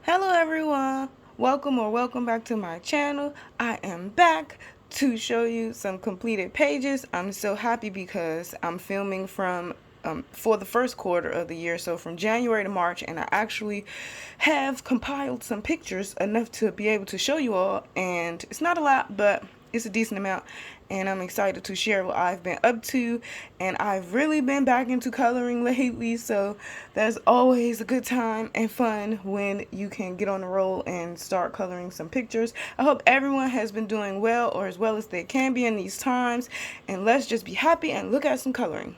Hello everyone, welcome back to my channel. I am back to show you some completed pages. I'm so happy because I'm filming from for the first quarter of the year, so from January to March, and I actually have compiled some pictures enough to be able to show you all, and it's not a lot, but it's a decent amount, and I'm excited to share what I've been up to. And I've really been back into coloring lately, so that's always a good time and fun when you can get on the roll and start coloring some pictures. I hope everyone has been doing well, or as well as they can be in these times, and let's just be happy and look at some coloring.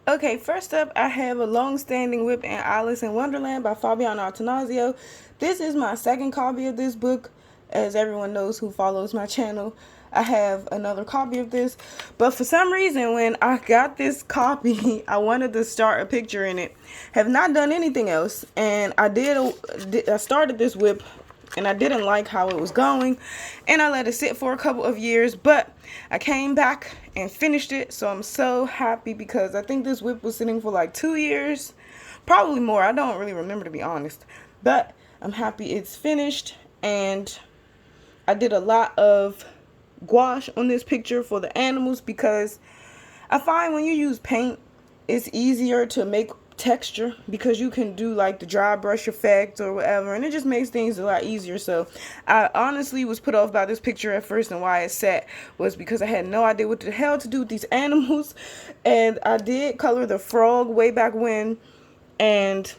Okay, first up, I have A Long-Standing Whip and Alice in Wonderland by Fabiano Attanasio. This is my second copy of this book, as everyone knows who follows my channel. I have another copy of this, but for some reason, when I got this copy, I wanted to start a picture in it. Have not done anything else, and I started this whip, and I didn't like how it was going, and I let it sit for a couple of years, but I came back and finished it, so I'm so happy because I think this whip was sitting for like 2 years, probably more. I don't really remember, to be honest, but I'm happy it's finished. And I did a lot of gouache on this picture for the animals because I find when you use paint, it's easier to make texture because you can do like the dry brush effect or whatever, and it just makes things a lot easier. So I honestly was put off by this picture at first, and why it sat was because I had no idea what the hell to do with these animals. And I did color the frog way back when, and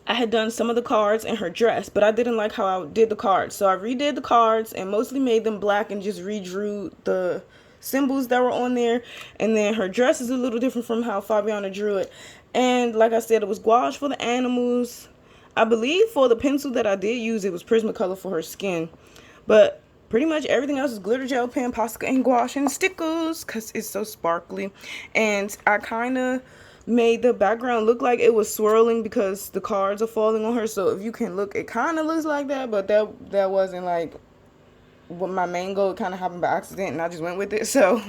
I had done some of the cards in her dress, but I didn't like how I did the cards, so I redid the cards and mostly made them black and just redrew the symbols that were on there. And then her dress is a little different from how Fabiana drew it. And like I said, it was gouache for the animals. I believe for the pencil that I did use, it was Prismacolor for her skin. But pretty much everything else is glitter gel pen, Posca, and gouache and stickers because it's so sparkly. And I kind of made the background look like it was swirling because the cards are falling on her. So if you can look, it kind of looks like that, but that wasn't like what my main goal. It kind of happened by accident and I just went with it. So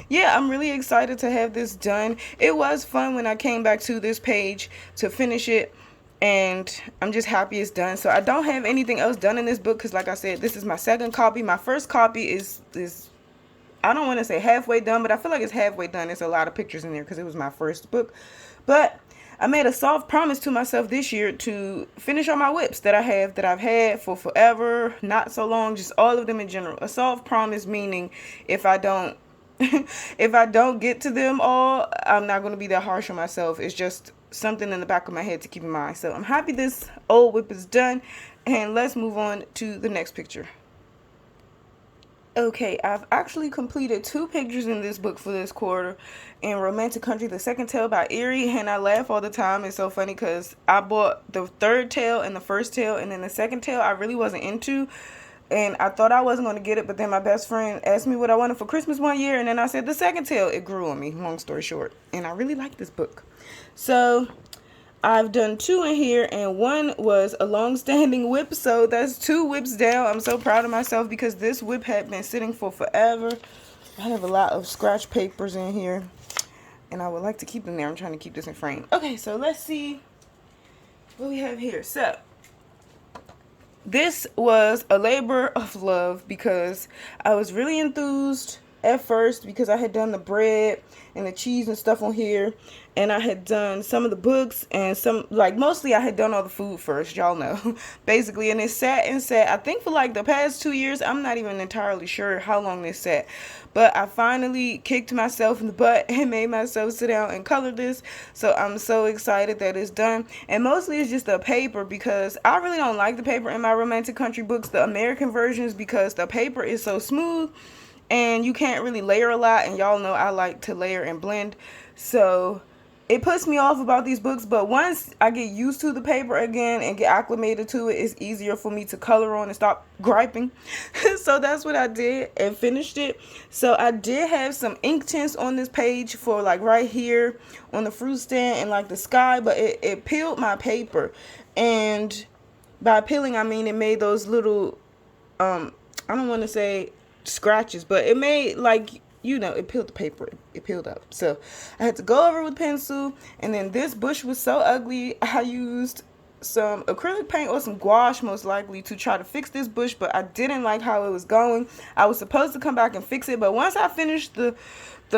yeah, I'm really excited to have this done. It was fun when I came back to this page to finish it, and I'm just happy it's done. So I don't have anything else done in this book because, like I said, this is my second copy. My first copy is I don't want to say halfway done, but I feel like it's halfway done. There's a lot of pictures in there because it was my first book. But I made a soft promise to myself this year to finish all my whips that I've had for forever, not so long, just all of them in general. A soft promise meaning if I don't if I don't get to them all, I'm not going to be that harsh on myself. It's just something in the back of my head to keep in mind. So I'm happy this old whip is done, and let's move on to the next picture. Okay, I've actually completed 2 pictures in this book for this quarter. In Romantic Country, the second tale by Erie, and I laugh all the time. It's so funny because I bought the third tale and the first tale, and then the second tale I really wasn't into, and I thought I wasn't going to get it, but then my best friend asked me what I wanted for Christmas one year, and then I said the second tale. It grew on me, long story short, and I really like this book. So I've done 2 in here, and one was A Long-Standing Whip, so that's 2 whips down. I'm so proud of myself because this whip had been sitting for forever. I have a lot of scratch papers in here, and I would like to keep them there. I'm trying to keep this in frame. Okay, so let's see what we have here. So this was a labor of love because I was really enthused at first because I had done the bread and the cheese and stuff on here, and I had done some of the books and some, like, mostly I had done all the food first, y'all know, basically. And it sat and sat, I think for like the past 2 years. I'm not even entirely sure how long this sat, but I finally kicked myself in the butt and made myself sit down and color this. So I'm so excited that it's done. And mostly it's just the paper because I really don't like the paper in my Romantic Country books, the American versions, because the paper is so smooth and you can't really layer a lot, and y'all know I like to layer and blend, so it puts me off about these books. But once I get used to the paper again and get acclimated to it, it's easier for me to color on and stop griping. So that's what I did and finished it. So I did have some ink tints on this page for like right here on the fruit stand and like the sky, but it peeled my paper, and by peeling I mean it made those little I don't want to say scratches, but it made, like, you know, it peeled the paper, it peeled up. So I had to go over with pencil. And then this bush was so ugly, I used some acrylic paint or some gouache most likely to try to fix this bush, but I didn't like how it was going. I was supposed to come back and fix it, but once I finished the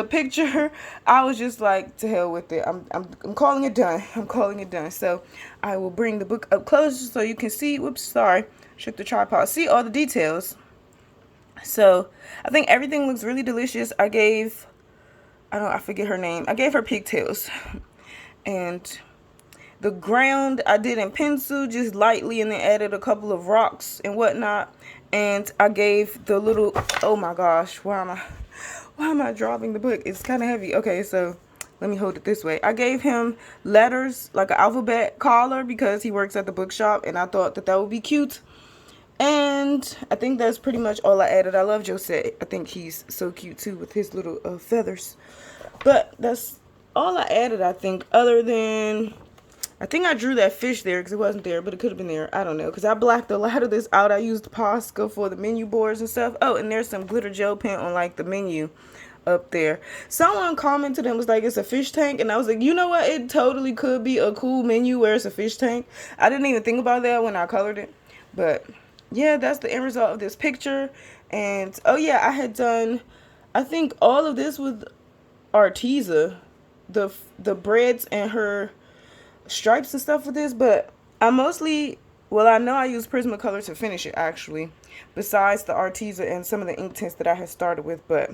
picture, I was just like, to hell with it. I'm calling it done. I'm calling it done. So I will bring the book up closer so you can see. Whoops, sorry, shook the tripod. See all the details. So I think everything looks really delicious. I forget her name. I gave her pigtails, and the ground I did in pencil just lightly, and then added a couple of rocks and whatnot. And I gave the little, oh my gosh, why am I dropping the book? It's kind of heavy. Okay, so let me hold it this way. I gave him letters, like an alphabet collar, because he works at the bookshop, and I thought that would be cute. And I think that's pretty much all I added. I love Josette. I think he's so cute too with his little feathers. But that's all I added, I think, other than, I think I drew that fish there because it wasn't there, but it could have been there. I don't know, because I blacked a lot of this out. I used Posca for the menu boards and stuff. Oh, and there's some glitter gel pen on like the menu up there. Someone commented and was like, it's a fish tank, and I was like, you know what, it totally could be a cool menu where it's a fish tank. I didn't even think about that when I colored it, but yeah, that's the end result of this picture. And oh yeah, I had done, I think, all of this with Arteza, the breads and her stripes and stuff with this, but I mostly, well, I know I used Prismacolor to finish it actually, besides the Arteza and some of the ink tints that I had started with. But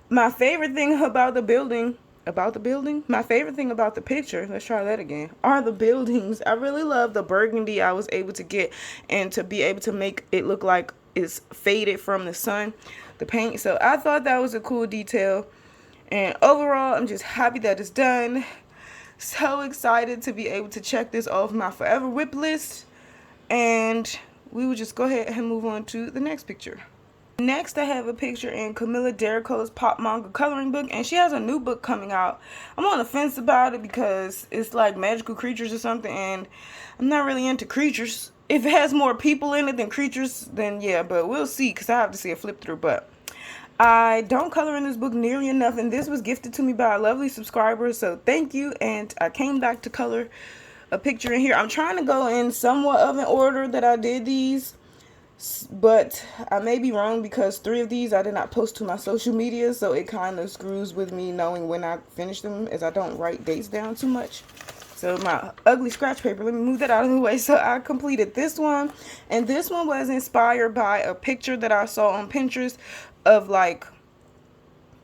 my favorite thing about the building, my favorite thing about the picture, let's try that again, are the buildings. I really love the burgundy I was able to get, and to be able to make it look like it's faded from the sun, the paint. So I thought that was a cool detail, and overall I'm just happy that it's done. So excited to be able to check this off my forever whip list, and we will just go ahead and move on to the next picture. Next, I have a picture in Camilla Darico's Pop Manga coloring book, and she has a new book coming out. I'm on the fence about it because it's like magical creatures or something, and I'm not really into creatures. If it has more people in it than creatures, then yeah, but we'll see, because I have to see a flip through. But I don't color in this book nearly enough, and this was gifted to me by a lovely subscriber, so thank you. And I came back to color a picture in here. I'm trying to go in somewhat of an order that I did these, but I may be wrong, because 3 of these I did not post to my social media, so it kind of screws with me knowing when I finish them, as I don't write dates down too much. So my ugly scratch paper, let me move that out of the way. So I completed this one, and this one was inspired by a picture that I saw on Pinterest of like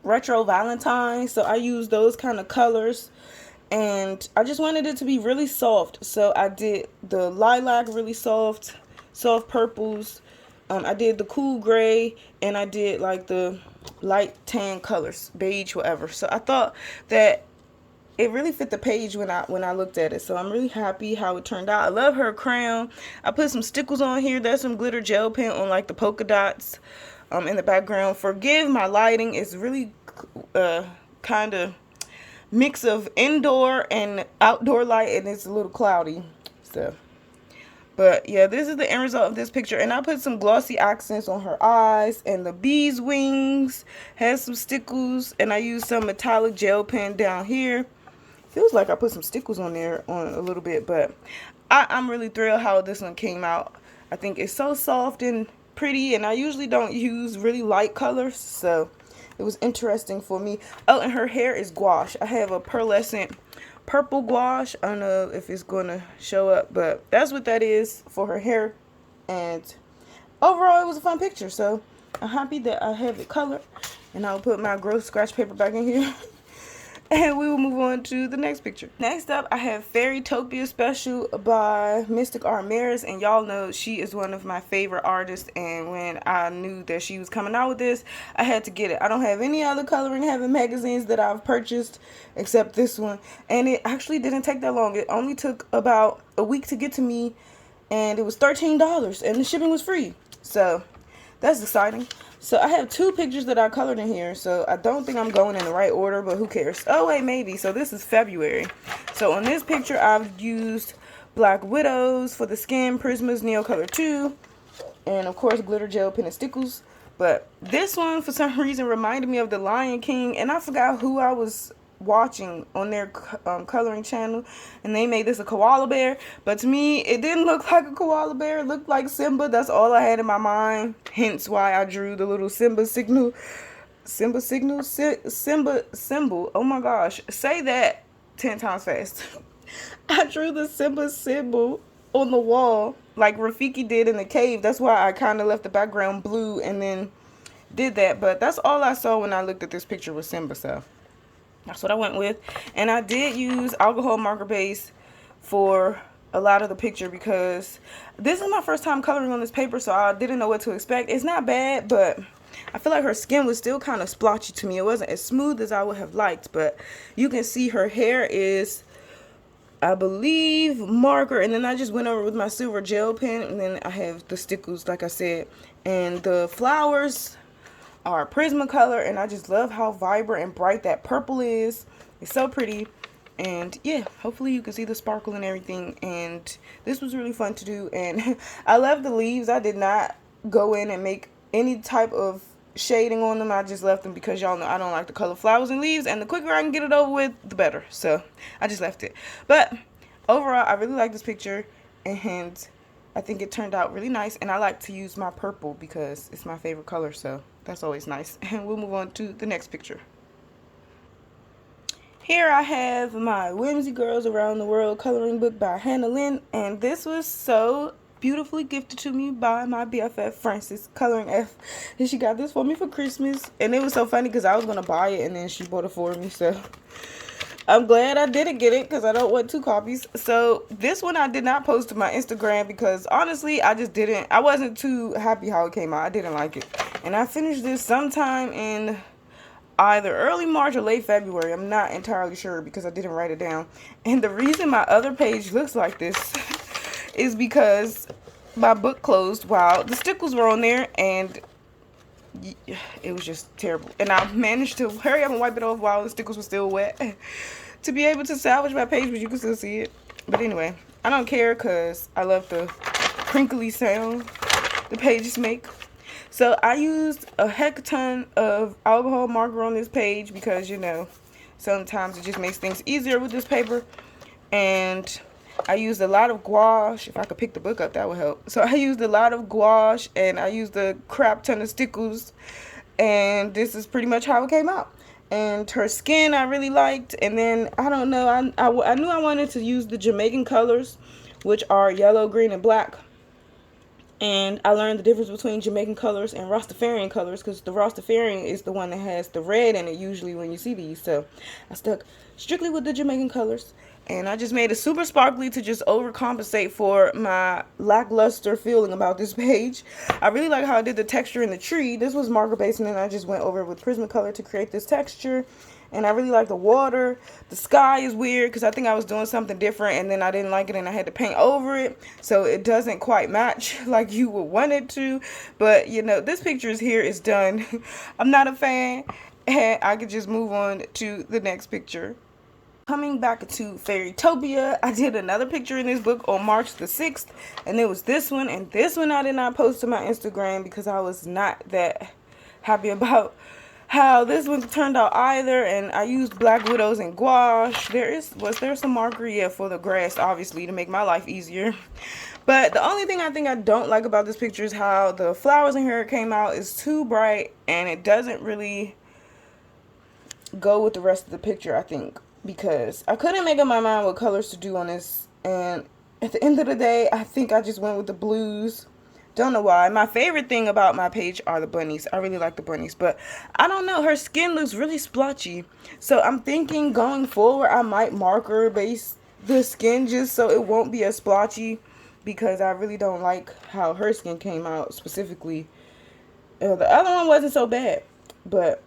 retro Valentine. So I used those kind of colors, and I just wanted it to be really soft. So I did the lilac really soft purples. I did the cool gray, and I did like the light tan colors, beige, whatever. So I thought that it really fit the page when I looked at it. So I'm really happy how it turned out. I love her crown. I put some stickles on here. There's some glitter gel pen on like the polka dots in the background. Forgive my lighting. It's really kind of mix of indoor and outdoor light, and it's a little cloudy. So, but yeah, this is the end result of this picture. And I put some glossy accents on her eyes, and the bee's wings has some stickles, and I used some metallic gel pen down here. Feels like I put some stickles on there on a little bit, but I'm really thrilled how this one came out. I think it's so soft and pretty, and I usually don't use really light colors, so it was interesting for me. Oh, and her hair is gouache. I have a pearlescent purple gouache. I don't know if it's going to show up, but that's what that is for her hair. And overall, it was a fun picture, so I'm happy that I have it colored. And I'll put my gross scratch paper back in here. And we will move on to the next picture. Next up, I have Fairytopia Special by Mystic Art Maris, and y'all know she is one of my favorite artists, and when I knew that she was coming out with this, I had to get it. I don't have any other Coloring Heaven magazines that I've purchased except this one, and it actually didn't take that long. It only took about a week to get to me, and it was $13, and the shipping was free, so that's exciting. So I have 2 pictures that I colored in here, so I don't think I'm going in the right order, but who cares? Oh wait, maybe. So this is February. So on this picture, I've used Black Widows for the skin, Prisma's Neo Color 2, and of course glitter gel pen and stickles. But this one, for some reason, reminded me of the Lion King, and I forgot who I was watching on their coloring channel, and they made this a koala bear, but to me it didn't look like a koala bear. It looked like Simba. That's all I had in my mind, hence why I drew the little Simba symbol. Oh my gosh, say that 10 times fast. I drew the Simba symbol on the wall like Rafiki did in the cave. That's why I kind of left the background blue and then did that. But that's all I saw when I looked at this picture with Simba, so that's what I went with. And I did use alcohol marker base for a lot of the picture because this is my first time coloring on this paper, so I didn't know what to expect. It's not bad, but I feel like her skin was still kind of splotchy to me. It wasn't as smooth as I would have liked, but you can see her hair is, I believe, marker, and then I just went over with my silver gel pen, and then I have the stickles like I said, and the flowers are Prismacolor, and I just love how vibrant and bright that purple is. It's so pretty. And yeah, hopefully you can see the sparkle and everything, and this was really fun to do. And I love the leaves. I did not go in and make any type of shading on them. I just left them because y'all know I don't like to color flowers and leaves, and the quicker I can get it over with, the better. So I just left it. But overall, I really like this picture, and I think it turned out really nice. And I like to use my purple because it's my favorite color, so that's always nice. And we'll move on to the next picture. Here I have my Whimsy Girls Around the World coloring book by Hannah Lynn, and this was so beautifully gifted to me by my BFF Francis, Coloring F, and she got this for me for Christmas. And it was so funny because I was going to buy it and then she bought it for me, so I'm glad I didn't get it because I don't want 2 copies. So this one I did not post to my Instagram because honestly I wasn't too happy how it came out. I didn't like it, and I finished this sometime in either early March or late February. I'm not entirely sure because I didn't write it down. And the reason my other page looks like this is because my book closed while the stickles were on there, and it was just terrible. And I managed to hurry up and wipe it off while the stickles were still wet to be able to salvage my page, but you can still see it. But anyway, I don't care because I love the crinkly sound the pages make. So I used a heck ton of alcohol marker on this page because, you know, sometimes it just makes things easier with this paper. And I used a lot of gouache. If I could pick the book up, that would help. So I used a lot of gouache, and I used a crap ton of stickles. And this is pretty much how it came out. And her skin I really liked. And then, I don't know, I knew I wanted to use the Jamaican colors, which are yellow, green, and black. And I learned the difference between Jamaican colors and Rastafarian colors because the Rastafarian is the one that has the red in it usually when you see these. So I stuck strictly with the Jamaican colors. And I just made it super sparkly to just overcompensate for my lackluster feeling about this page. I really like how I did the texture in the tree. This was marker based, and then I just went over with Prismacolor to create this texture. And I really like the water. The sky is weird because I think I was doing something different, and then I didn't like it and I had to paint over it. So it doesn't quite match like you would want it to. But, you know, this picture is here. It's done. I'm not a fan. And I could just move on to the next picture. Coming back to Fairytopia, I did another picture in this book on March the 6th. And it was this one. And this one I did not post to my Instagram because I was not that happy about how this one turned out either. And I used Black Widows and gouache. Was there some marker? Yeah, for the grass, obviously, to make my life easier. But the only thing I think I don't like about this picture is how the flowers in here came out is too bright, and it doesn't really go with the rest of the picture, I think, because I couldn't make up my mind what colors to do on this. And at the end of the day, I think I just went with the blues. Don't know why. My favorite thing about my page are the bunnies. I really like the bunnies, but I don't know. Her skin looks really splotchy. So I'm thinking going forward, I might marker base the skin just so it won't be as splotchy, because I really don't like how her skin came out specifically. The other one wasn't so bad, but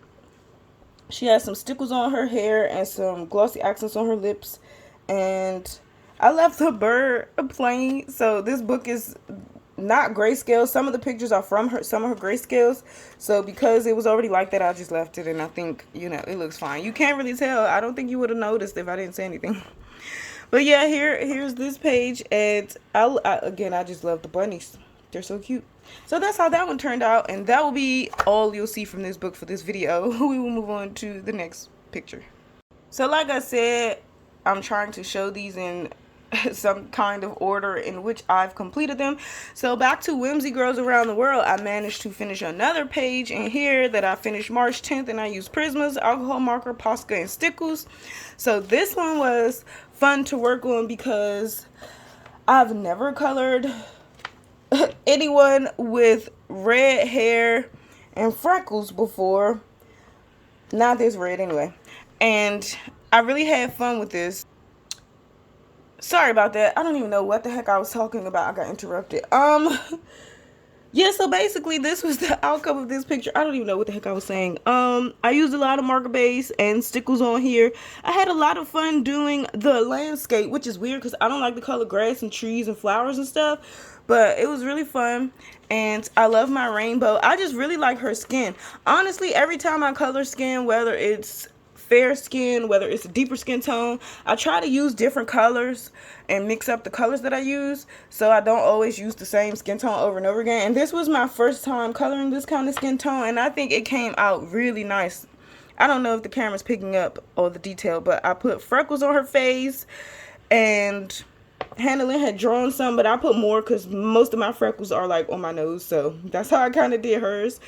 she has some stickles on her hair and some glossy accents on her lips. And I left the bird plain. So this book is not grayscale. Some of the pictures are from some of her grayscales. So because it was already like that, I just left it. And I think, you know, it looks fine. You can't really tell. I don't think you would have noticed if I didn't say anything. But yeah, here's this page. And I just love the bunnies. They're so cute. So that's how that one turned out. And that will be all you'll see from this book for this video. We will move on to the next picture. So like I said, I'm trying to show these in some kind of order in which I've completed them. So back to Whimsy Girls Around the World, I managed to finish another page in here that I finished March 10th, and I used Prismas, alcohol marker, Posca, and Stickles. So this one was fun to work on because I've never colored anyone with red hair and freckles before. Not this red anyway. And I really had fun with this. Sorry about that. I don't even know what the heck I was talking about. I got interrupted. Yeah, so basically this was the outcome of this picture. I don't even know what the heck I was saying. I used a lot of marker base and stickles on here. I had a lot of fun doing the landscape, which is weird because I don't like to color grass and trees and flowers and stuff. But it was really fun, and I love my rainbow. I just really like her skin. Honestly, every time I color skin, whether it's fair skin, whether it's a deeper skin tone, I try to use different colors and mix up the colors that I use, so I don't always use the same skin tone over and over again. And this was my first time coloring this kind of skin tone, and I think it came out really nice. I don't know if the camera's picking up all the detail, but I put freckles on her face, and Hannah Lynn had drawn some, but I put more because most of my freckles are like on my nose, so that's how I kind of did hers.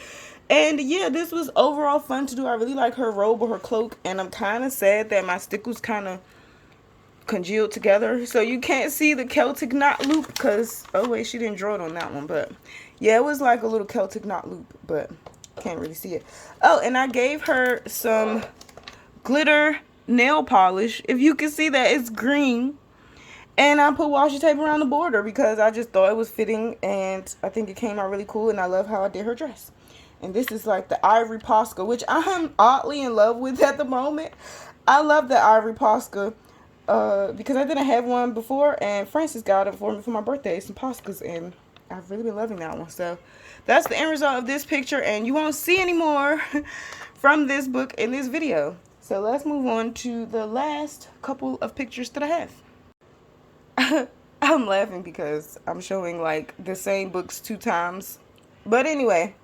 And yeah, this was overall fun to do. I really like her robe or her cloak, and I'm kind of sad that my stickles kind of congealed together, so you can't see the Celtic knot loop because, oh wait, she didn't draw it on that one, but yeah, it was like a little Celtic knot loop, but can't really see it. Oh, and I gave her some glitter nail polish. If you can see that, it's green. And I put washi tape around the border because I just thought it was fitting, and I think it came out really cool, and I love how I did her dress. And this is like the Ivory Posca, which I'm oddly in love with at the moment. I love the Ivory Posca because I didn't have one before, and Francis got it for me for my birthday, some Poscas, and I've really been loving that one. So that's the end result of this picture, and you won't see any more from this book in this video. So let's move on to the last couple of pictures that I have. I'm laughing because I'm showing like the same books 2 times. But anyway,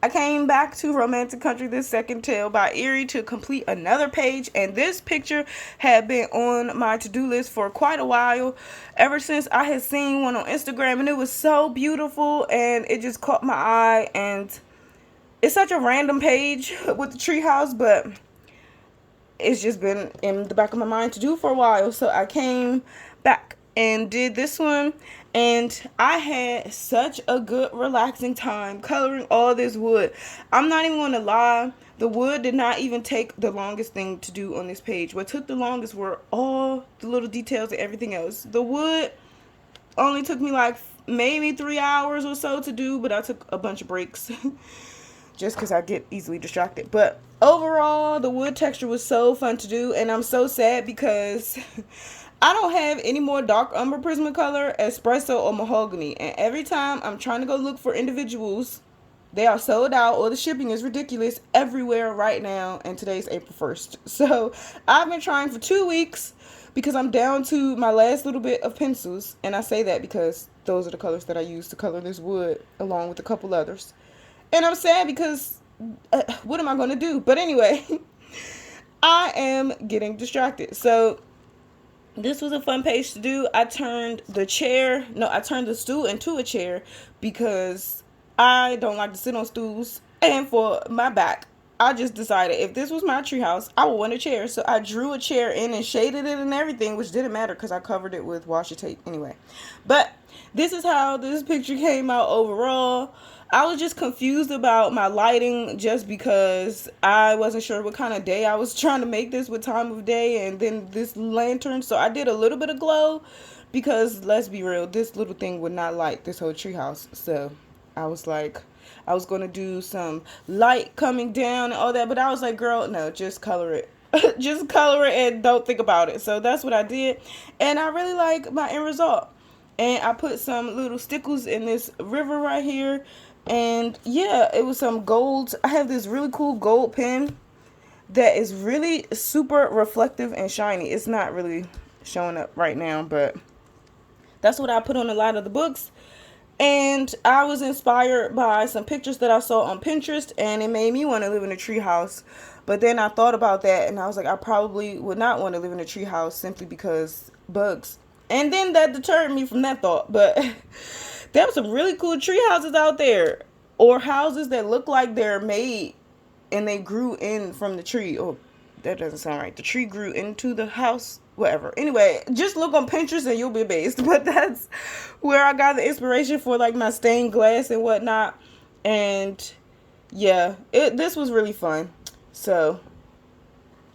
I came back to Romantic Country, this second tale by Erie, to complete another page. And this picture had been on my to-do list for quite a while, ever since I had seen one on Instagram, and it was so beautiful and it just caught my eye. And it's such a random page with the treehouse, but it's just been in the back of my mind to do for a while. So I came back and did this one, and I had such a good relaxing time coloring all this wood. I'm not even going to lie, the wood did not even take the longest thing to do on this page. What took the longest were all the little details and everything else. The wood only took me like maybe 3 hours or so to do, but I took a bunch of breaks just because I get easily distracted. But overall, the wood texture was so fun to do, and I'm so sad because I don't have any more dark umber Prismacolor, espresso, or mahogany, and every time I'm trying to go look for individuals, they are sold out or the shipping is ridiculous everywhere right now, and today's April 1st. So I've been trying for 2 weeks because I'm down to my last little bit of pencils, and I say that because those are the colors that I use to color this wood along with a couple others. And I'm sad because what am I going to do? But anyway, I am getting distracted. So this was a fun page to do. I turned the stool into a chair because I don't like to sit on stools. And for my back, I just decided if this was my treehouse, I would want a chair. So I drew a chair in and shaded it and everything, which didn't matter because I covered it with washi tape anyway. But this is how this picture came out overall. I was just confused about my lighting just because I wasn't sure what kind of day I was trying to make this, what time of day, and then this lantern. So I did a little bit of glow because, let's be real, this little thing would not light this whole treehouse. So I was like, I was going to do some light coming down and all that, but I was like, girl, no, just color it. Just color it and don't think about it. So that's what I did, and I really like my end result. And I put some little stickles in this river right here. And yeah, it was some gold. I have this really cool gold pen that is really super reflective and shiny. It's not really showing up right now, but that's what I put on a lot of the books. And I was inspired by some pictures that I saw on Pinterest, and it made me want to live in a treehouse. But then I thought about that, and I was like, I probably would not want to live in a treehouse simply because bugs. And then that deterred me from that thought. But there were some really cool tree houses out there, or houses that look like they're made and they grew in from the tree. Oh, that doesn't sound right. The tree grew into the house. Whatever. Anyway, just look on Pinterest and you'll be amazed. But that's where I got the inspiration for like my stained glass and whatnot. And yeah, this was really fun. So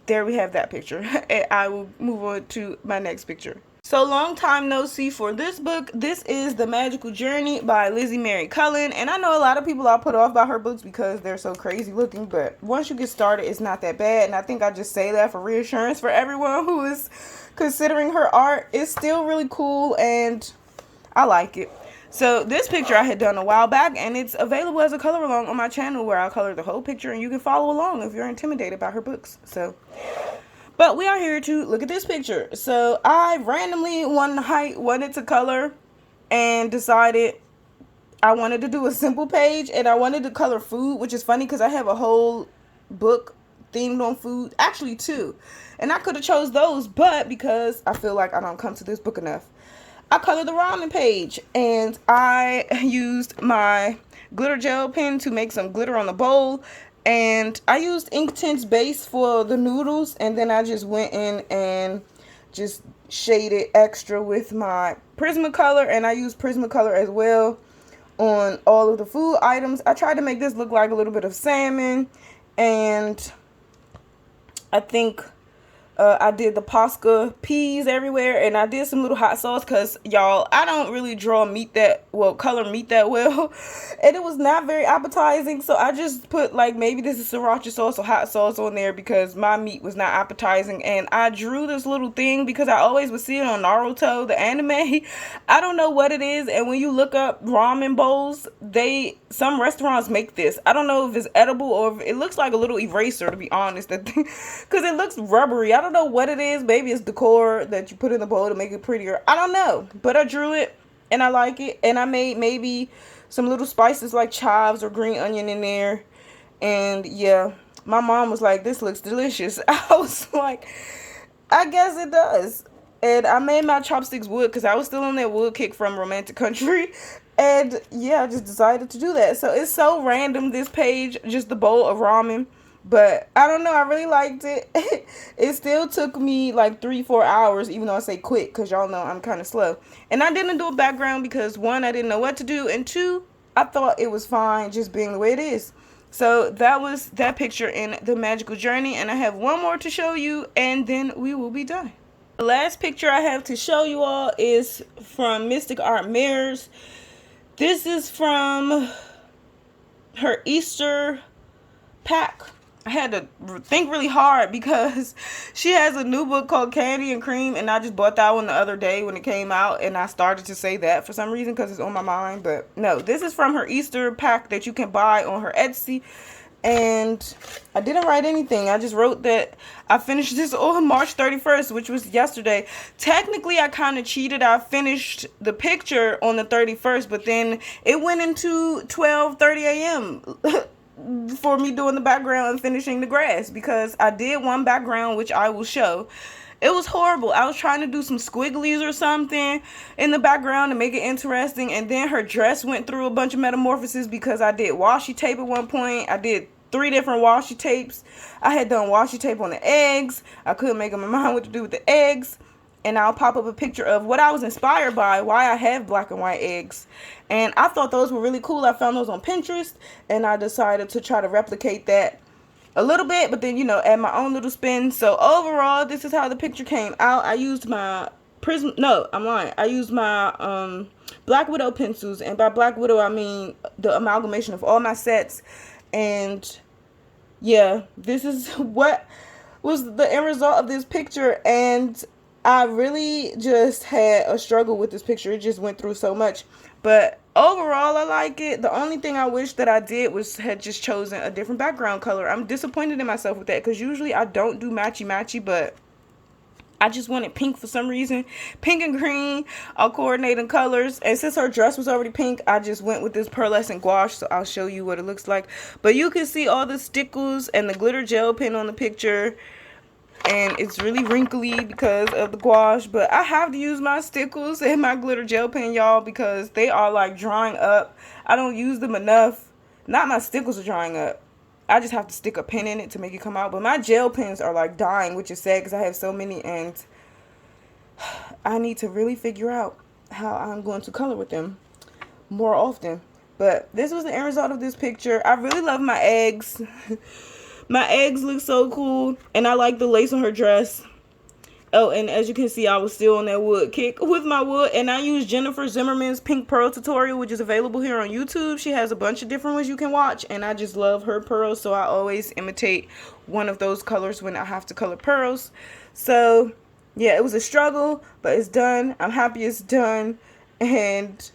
there we have that picture. And I will move on to my next picture. So long time no see for this book. This is The Magical Journey by Lizzie Mary Cullen. And I know a lot of people are put off by her books because they're so crazy looking. But once you get started, it's not that bad. And I think I just say that for reassurance for everyone who is considering her art. It's still really cool and I like it. So this picture I had done a while back, and it's available as a color along on my channel where I color the whole picture, and you can follow along if you're intimidated by her books. But we are here to look at this picture. So I randomly one night wanted to color and decided I wanted to do a simple page, and I wanted to color food, which is funny because I have a whole book themed on food, actually two, and I could have chose those, but because I feel like I don't come to this book enough, I colored the ramen page, and I used my glitter gel pen to make some glitter on the bowl, and I used Inktense base for the noodles, and then I just went in and just shaded extra with my Prismacolor, and I used Prismacolor as well on all of the food items. I tried to make this look like a little bit of salmon, and I think I did the Posca peas everywhere, and I did some little hot sauce because, y'all, I don't really draw meat color meat that well, and it was not very appetizing, so I just put, like, maybe this is sriracha sauce or hot sauce on there because my meat was not appetizing, and I drew this little thing because I always would see it on Naruto, the anime. I don't know what it is, and when you look up ramen bowls, some restaurants make this. I don't know if it's edible or if it looks like a little eraser, to be honest, because it looks rubbery. I don't know what it is. Maybe it's decor that you put in the bowl to make it prettier. I don't know, but I drew it and I like it, and I made maybe some little spices like chives or green onion in there. And yeah, my mom was like, this looks delicious. I was like, I guess it does. And I made my chopsticks wood because I was still on that wood kick from Romantic Country. And yeah, I just decided to do that. So it's so random, this page, just the bowl of ramen. But I don't know, I really liked it. It still took me like 3-4 hours, even though I say quick, because y'all know I'm kind of slow. And I didn't do a background because, one, I didn't know what to do, and two, I thought it was fine just being the way it is. So that was that picture in The Magical Journey, and I have one more to show you, and then we will be done. The last picture I have to show you all is from Mystic Art Mirrors. This is from her Easter pack. I had to think really hard because she has a new book called Candy and Cream, and I just bought that one the other day when it came out, and I started to say that for some reason because it's on my mind. But no, this is from her Easter pack that you can buy on her Etsy. And I didn't write anything. I just wrote that I finished this on March 31st, which was yesterday. Technically, I kind of cheated. I finished the picture on the 31st, but then it went into 12:30 a.m. for me doing the background and finishing the grass, because I did one background, which I will show. It was horrible. I was trying to do some squigglies or something in the background to make it interesting, and then her dress went through a bunch of metamorphoses because I did washi tape at one point. I did 3 different washi tapes. I had done washi tape on the eggs. I couldn't make up my mind what to do with the eggs. And I'll pop up a picture of what I was inspired by, why I have black and white eggs. And I thought those were really cool. I found those on Pinterest, and I decided to try to replicate that a little bit, but then, you know, add my own little spin. So overall, this is how the picture came out. I used my I used my Black Widow pencils, and by Black Widow I mean the amalgamation of all my sets. And yeah, this is what was the end result of this picture, and I really just had a struggle with this picture. It just went through so much, but overall I like it. The only thing I wish that I did had just chosen a different background color. I'm disappointed in myself with that because usually I don't do matchy but I just wanted pink for some reason. Pink and green are coordinating colors. And since her dress was already pink, I just went with this pearlescent gouache. So I'll show you what it looks like. But you can see all the stickles and the glitter gel pen on the picture. And it's really wrinkly because of the gouache. But I have to use my stickles and my glitter gel pen, y'all, because they are like drying up. I don't use them enough. Not my stickles are drying up. I just have to stick a pen in it to make it come out. But my gel pens are like dying, which is sad because I have so many. And I need to really figure out how I'm going to color with them more often. But this was the end result of this picture. I really love my eggs. My eggs look so cool. And I like the lace on her dress. Oh, and as you can see, I was still on that wood kick with my wood. And I used Jennifer Zimmerman's Pink Pearl tutorial, which is available here on YouTube. She has a bunch of different ones you can watch. And I just love her pearls. So I always imitate one of those colors when I have to color pearls. So, yeah, it was a struggle, but it's done. I'm happy it's done. And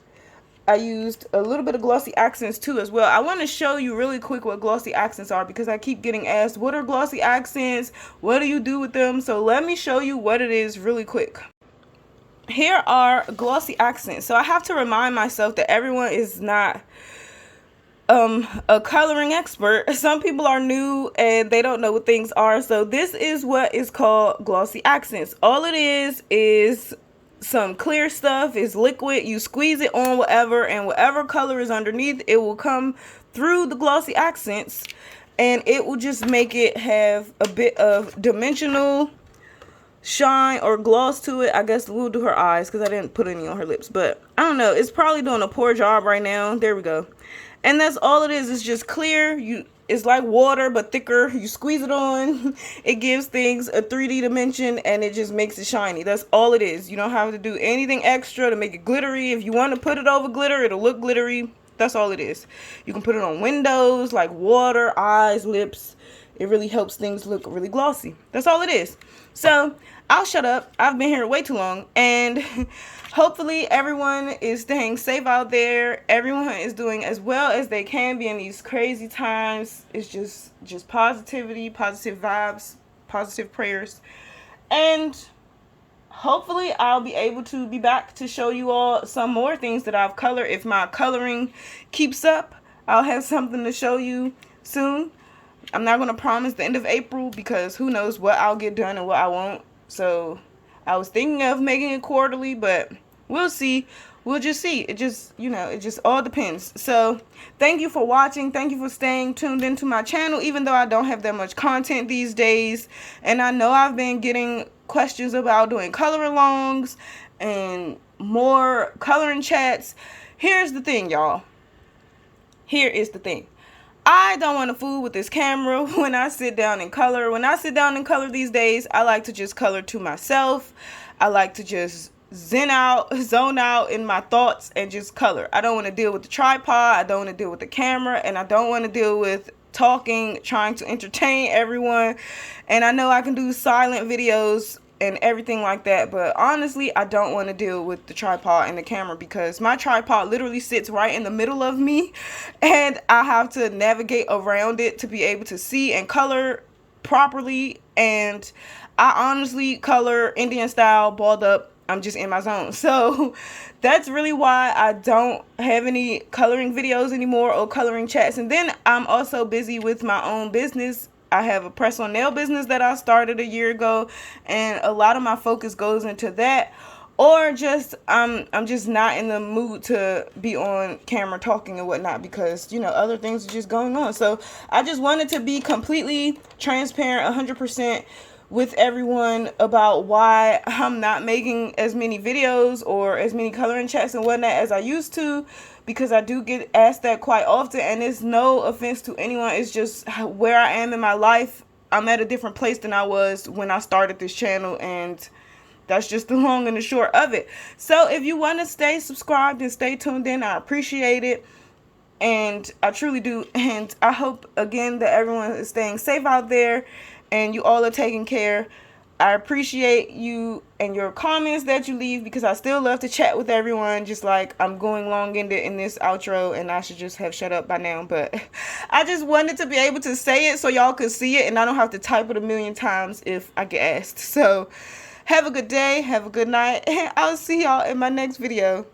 I used a little bit of Glossy Accents too as well. I want to show you really quick what Glossy Accents are because I keep getting asked, what are Glossy Accents? What do you do with them? So let me show you what it is really quick. Here are Glossy Accents. So I have to remind myself that everyone is not a coloring expert. Some people are new and they don't know what things are. So this is what is called Glossy Accents. All it is some clear stuff. Is liquid. You squeeze it on whatever, and whatever color is underneath, it will come through the Glossy Accents, and it will just make it have a bit of dimensional shine or gloss to it. I guess we'll do her eyes because I didn't put any on her lips, but I don't know. It's probably doing a poor job right now. There we go. And that's all it is. It's just clear. It's like water but thicker. You squeeze it on, it gives things a 3D dimension, and it just makes it shiny. That's all it is. You don't have to do anything extra to make it glittery. If you want to put it over glitter, it'll look glittery. That's all it is. You can put it on windows like water, eyes, lips. It really helps things look really glossy. That's all it is. So I'll shut up. I've been here way too long, and hopefully everyone is staying safe out there. Everyone is doing as well as they can be in these crazy times. It's just positivity, positive vibes, positive prayers. And hopefully I'll be able to be back to show you all some more things that I've colored. If my coloring keeps up, I'll have something to show you soon. I'm not going to promise the end of April because who knows what I'll get done and what I won't. So I was thinking of making it quarterly, but we'll see. We'll just see. It just, it just all depends. So thank you for watching. Thank you for staying tuned into my channel, even though I don't have that much content these days. And I know I've been getting questions about doing color alongs and more coloring chats. Here's the thing, y'all. Here is the thing. I don't want to fool with this camera when I sit down and color. When I sit down and color these days, I like to just color to myself. I like to just zone out in my thoughts and just color. I don't want to deal with the tripod. I don't want to deal with the camera. And I don't want to deal with talking, trying to entertain everyone. And I know I can do silent videos and everything like that, but honestly I don't want to deal with the tripod and the camera because my tripod literally sits right in the middle of me, and I have to navigate around it to be able to see and color properly. And I honestly color Indian style, balled up. I'm just in my zone. So that's really why I don't have any coloring videos anymore or coloring chats. And then I'm also busy with my own business. I have a press-on nail business that I started a year ago, and a lot of my focus goes into that. Or just I'm just not in the mood to be on camera talking and whatnot because other things are just going on. So I just wanted to be completely transparent, 100% with everyone about why I'm not making as many videos or as many coloring chats and whatnot as I used to, because I do get asked that quite often. And it's no offense to anyone, it's just where I am in my life. I'm at a different place than I was when I started this channel, and that's just the long and the short of it. So if you want to stay subscribed and stay tuned in, I appreciate it. And I truly do. And I hope again that everyone is staying safe out there and you all are taking care. I appreciate you and your comments that you leave because I still love to chat with everyone. Just like I'm going long-winded in this outro and I should just have shut up by now. But I just wanted to be able to say it so y'all could see it and I don't have to type it a million times if I get asked. So Have a good day. Have a good night. And I'll see y'all in my next video.